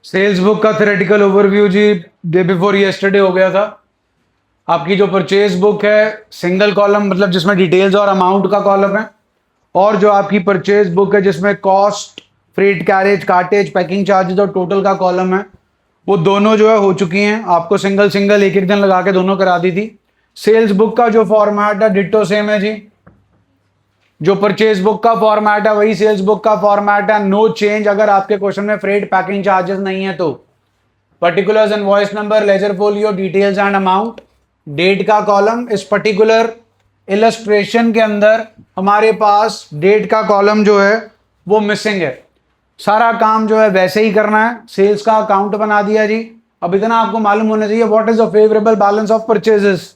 Sales book का theoretical overview जी day before yesterday हो गया था। आपकी जो परचेज बुक है सिंगल कॉलम मतलब जिसमें डिटेल्स और अमाउंट का कॉलम है, और जो आपकी परचेज बुक है जिसमें cost, freight, carriage, cartage, packing charges और टोटल का कॉलम है, वो दोनों जो है हो चुकी हैं। आपको सिंगल सिंगल एक एक दिन लगा के दोनों करा दी थी। सेल्स बुक का जो फॉर्मेट है डिट्टो सेम है जी। जो परचेज बुक का फॉर्मेट है वही सेल्स बुक का फॉर्मेट है, नो चेंज। अगर आपके क्वेश्चन में फ्रेट, पैकिंग चार्जेस नहीं है तो particulars, invoice number, ledger folio, details and amount, date का कॉलम। इस पर्टिकुलर इलस्ट्रेशन के अंदर हमारे पास डेट का कॉलम जो है वो मिसिंग है। सारा काम जो है वैसे ही करना है। सेल्स का अकाउंट बना दिया जी। अब इतना आपको मालूम होना चाहिए, what is the favourable balance of purchases,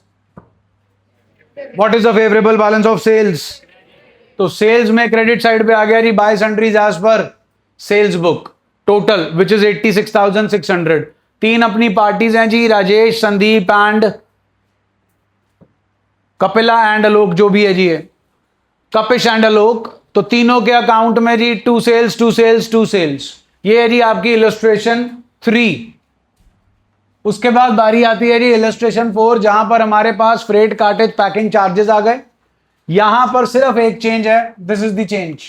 what is the favourable balance of sales. तो सेल्स में क्रेडिट साइड पे आ गया जी, by sundries as per sales book total which is 86,600। तीन अपनी पार्टीज हैं जी, राजेश, संदीप एंड कपिला एंड आलोक, जो भी है जी ये कपिश एंड आलोक। तो तीनों के अकाउंट में जी to sales to sales to sales. ये है जी आपकी इलस्ट्रेशन 3। उसके बाद बारी आती है जी इलस्ट्रेशन 4, जहां पर हमारे पास फ्रेट, कार्टेज, पैकिंग चार्जेस आ गए। यहां पर सिर्फ एक चेंज है, this is the change,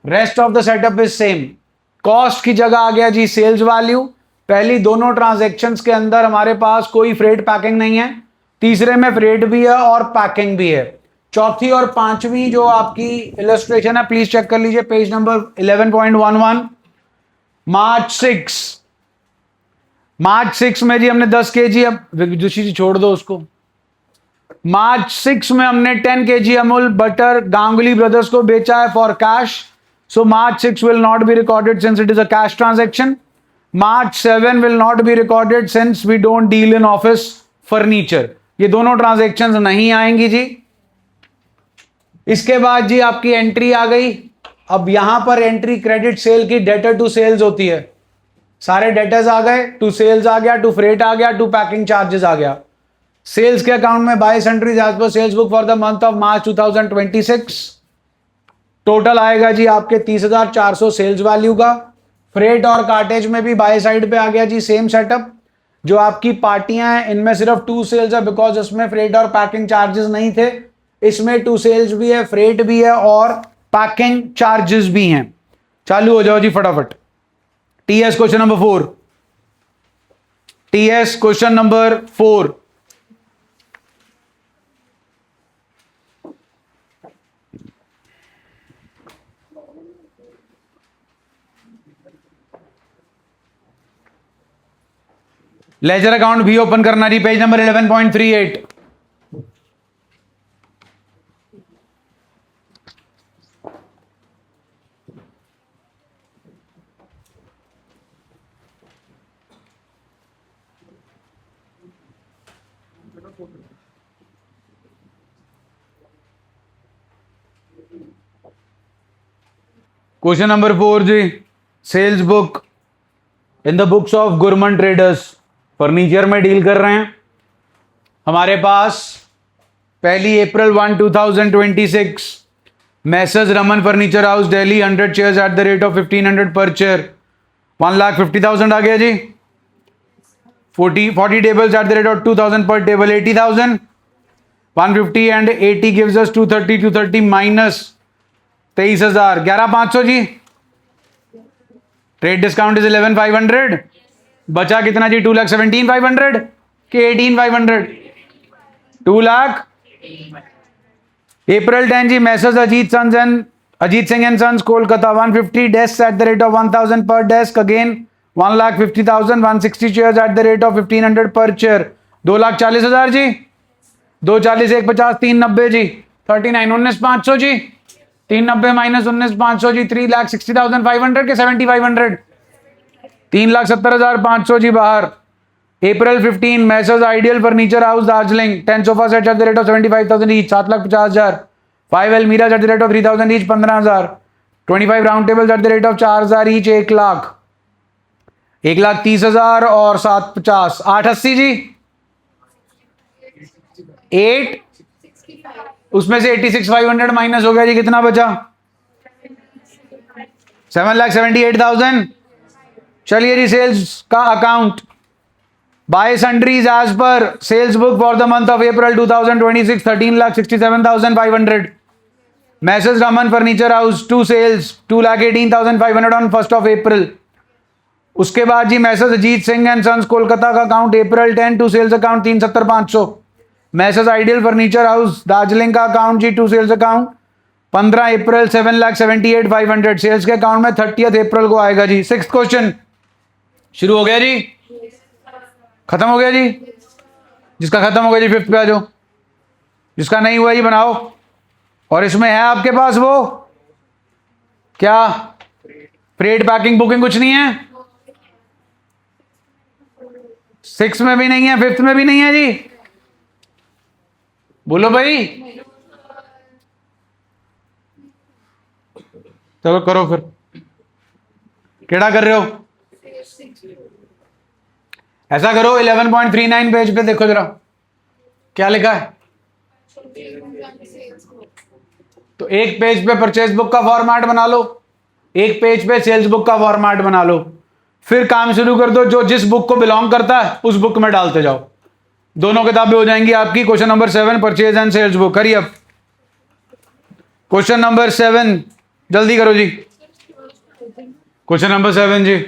rest of the setup is same. Cost की जगह आ गया जी सेल्स वैल्यू। पहली दोनों ट्रांजैक्शंस के अंदर हमारे पास कोई फ्रेट पैकिंग नहीं है, तीसरे में फ्रेट भी है और पैकिंग भी है। चौथी और पांचवी जो आपकी इलस्ट्रेशन है प्लीज चेक कर लीजिए पेज नंबर 11.11। मार्च 6 में जी हमने 10 केजी, अब विदुषी जी छोड़ दो उसको। मार्च 6 में हमने 10 KG Amul butter Ganguly brothers को बेचा है for cash. So March 6 will not be recorded since it is a cash transaction. March 7 will not be recorded since we don't deal in office furniture. ये दोनों ट्रांजैक्शंस नहीं आएंगी जी। इसके बाद जी आपकी एंट्री आ गई। अब यहां पर एंट्री क्रेडिट सेल की डेटर टू सेल्स होती है। सारे डेटर्स आ गए, टू सेल्स आ गया, टू फ्रेट आ गया, टू पैकिंग चार्जेस आ गया। सेल्स के अकाउंट में by sundries as per sales book for the month of March 2026 total आएगा जी आपके 30,400 सेल्स वैल्यू का। फ्रेट और कार्टेज में भी बाय साइड पे आ गया जी सेम सेटअप। जो आपकी पार्टियां हैं इनमें सिर्फ टू सेल्स है बिकॉज इसमें फ्रेट और पैकिंग चार्जेस नहीं थे। इसमें टू सेल्स भी है, फ्रेट भी है और पैकिंग चार्जेस भी हैं। चालू हो जाओ जी फटाफट। TS question number 4। TS question number 4। Ledger account भी ओपन करना जी, पेज नंबर 11.38। क्वेश्चन नंबर 4 जी, sales book in the books of Gurman traders. Furniture में डील कर रहे हैं। हमारे पास 1 April 2026 messrs Raman furniture house Delhi 100 chairs at the rate of 1500 per chair 1,50,000 आ गया जी। 40 tables at the rate of 2,000 पर table 80,000। 150 and 80 gives us 230 minus 23,000 11,500 जी। Trade discount is 11,500। बचा कितना जी? 2,17,500 के 18,500? 2 लाख। April 10 जी Messrs Ajit Singh and sons Kolkata 150 desk at the rate of 1,000 per desk again 1,50,000। 160 chairs at the rate of 1,500 per chair 2,40,000 ji. 2,40 1,50 3,90 ji. 39 19,500 ji. 3,90 minus 19,500 जी। 3,60,500 के 7,500 3,70,500 जी बाहर। April 15 Messrs ideal furniture house Darjeeling 10 sofa set eight the rate of 75,000 each 7,50,000। 5 अलमीरा eight the rate of 3,000 each 15,000। 25 round table eight the rate of 4,000 each 1 lakh. 1,30,000 और 7,50 8,80 जी। 8 उसमें से 86,500 minus हो गया जी, कितना बचा? 7,78,000। चलिए जी, सेल्स का account by sundries as per sales book for the month of April 2026 13,67,500. Messrs Raman furniture house to sales 2,18,500 on 1st of April. उसके बाद जी messrs Ajit Singh and sons Kolkata का account April 10 to sales account 370,500. Messrs ideal furniture house Darjeeling का account जी to sales account 15 April 7,78,500. Sales के account में 30th April को आएगा जी. 6th क्वेश्चन शुरू हो गया जी, खत्म हो गया जी. जिसका खत्म हो गया जी 5th पे आ जाओ, जिसका नहीं हुआ जी बनाओ. और इसमें है आपके पास वो क्या, फ्रेट पैकिंग बुकिंग कुछ नहीं है. 6 में भी नहीं है, 5th में भी नहीं है जी. बोलो भाई, चलो करो फिर. केड़ा कर रहे हो? ऐसा करो 11.39 पेज पे देखो जरा क्या लिखा है. तो एक पेज पे परचेज बुक का फॉर्मेट बना लो, एक पेज पे सेल्स बुक का फॉर्मेट बना लो. फिर काम शुरू कर दो, जो जिस बुक को बिलोंग करता है उस बुक में डालते जाओ. दोनों किताबें हो जाएंगी आपकी. Question number 7 purchase and sales book. करिए अब क्वेश्चन नंबर 7, जल्दी करो जी. क्वेश्चन नंबर 7 जी,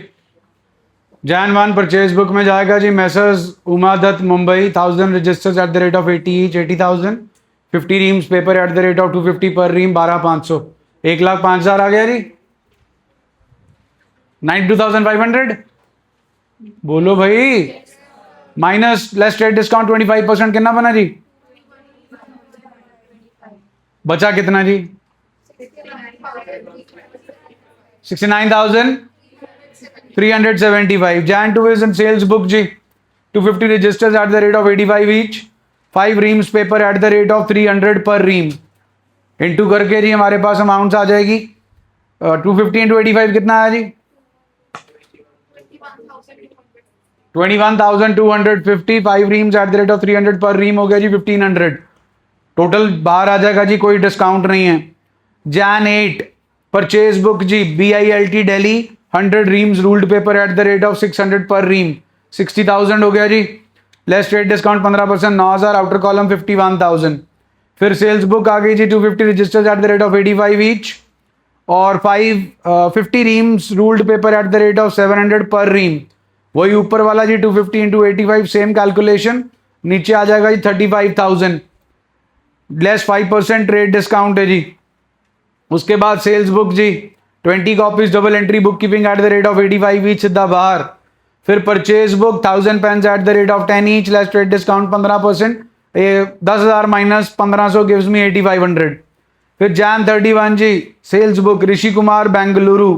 Jan 1 परचेज बुक में जाएगा जी messrs Uma Dutt Mumbai 1000 registers at the rate of 80 each 80,000. 50 reams paper at the rate of 250 per रीम 12,500. 1,05,000 आ गया जी. 92,500. बोलो भाई. माइनस लेस ट्रेड डिस्काउंट 25% कितना बना जी? बचा कितना जी? 69,375. Jan 2 is in sales book जी. 250 registers at the rate of 85 each. 5 reams paper at the rate of 300 per ream. Into करके जी हमारे पास अमाउंट आ जाएगी 250 इंटू 85 कितना है जी? 21,250. 5 reams at the rate of 300 per ream हो गया जी 1,500. टोटल बाहर आ जाएगा जी, कोई डिस्काउंट नहीं है. Jan 8 परचेज बुक जी BILT Delhi 100 reams ruled paper at the rate of 600 per ream 60,000 हो गया जी. Less trade discount 15% 9,000. Outer column 51,000. फिर सेल्स बुक आ गई जी 250 registers at the rate of 85 each और 50 reams ruled paper at the rate of 700 per रीम. वही ऊपर वाला जी 250 इंटू 85 सेम कैलकुलेशन. नीचे आ जाएगा जी 35,000. लेस 5% ट्रेड डिस्काउंट है जी. उसके बाद सेल्स बुक जी 20 copies double entry book keeping at the rate of 85 each सीधा बाहर. फिर purchase book 1000 pens at the rate of 10 each less trade discount 15%. 10,000 minus 1500 gives me 8,500. फिर Jan 31 जी sales book Rishi Kumar Bengaluru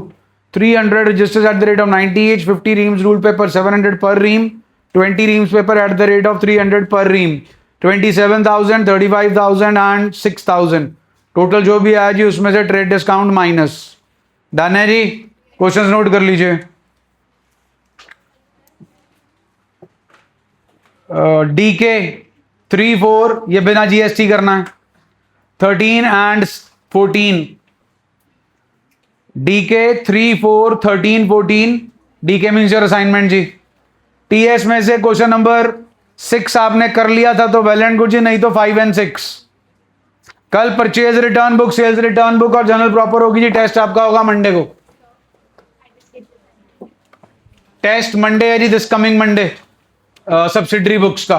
300 registers at the rate of 90 each 50 reams rule paper 700 per ream 20 reams paper at the rate of 300 पर रीम 27,000 35,000 and 6,000. Total जो भी आया जी उसमें से trade discount minus. Done है जी. Questions note कर लीजिए. DK 3-4 ये बिना GST करना है. 13 and 14. DK 3-4 13 14. DK means your assignment जी. TS में से क्वेश्चन नंबर 6 आपने कर लिया था तो वेल एंड गुड जी, नहीं तो 5 एंड 6. कल purchase return book sales return book और जनरल प्रॉपर होगी जी. टेस्ट आपका होगा मंडे को. टेस्ट मंडे है जी, this coming Monday subsidiary books का.